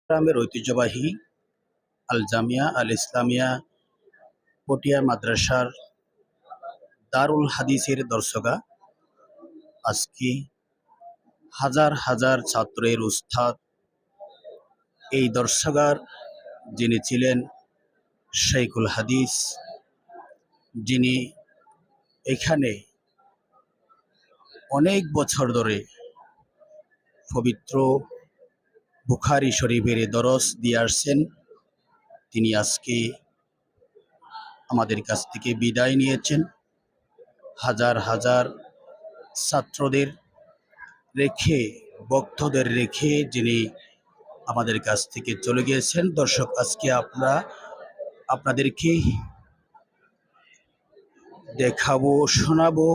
গ্রামের ঐতিহ্যবাহী আল জামিয়া আল ইসলামিয়া পটিয়া মাদ্রাসার দারুল হাদিসের দর্শকা আজকে হাজার হাজার ছাত্রের উস্তাদ এই দর্শগার যিনি ছিলেন শাইখুল হাদিস, যিনি এখানে অনেক বছর ধরে পবিত্র বুখারী শরীফের দরস দিয়ে আসছেন। তিনি আজকে আমাদের কাছ থেকে বিদায় নিয়েছেন। হাজার হাজার ছাত্রদের রেখে, ভক্তদের রেখে যিনি আমাদের কাছ থেকে চলে গিয়েছেন। দর্শক, আজকে আপনাদেরকে দেখাবো, শোনাবো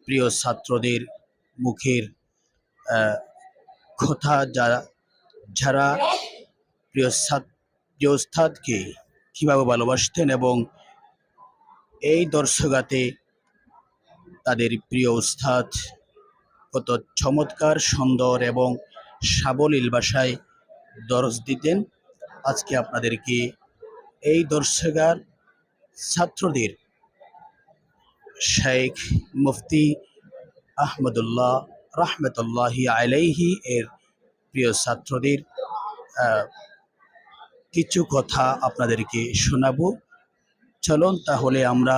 প্রিয় ছাত্রদের মুখের কথা, যারা প্রিয় ওস্তাদকে কীভাবে ভালোবাসতেন এবং এই দর্শগাতে তাদের প্রিয় ওস্তাদ কত চমৎকার, সুন্দর এবং সাবলীল ভাষায় দরস দিতেন। আজকে আপনাদেরকে এই দর্শগার ছাত্রদের শেখ মুফতি আহমদুল্লাহ রহমতুল্লাহি আলাইহি এর প্রিয় ছাত্রদের কিছু কথা আপনাদেরকে শোনাবো। চলুন তাহলে আমরা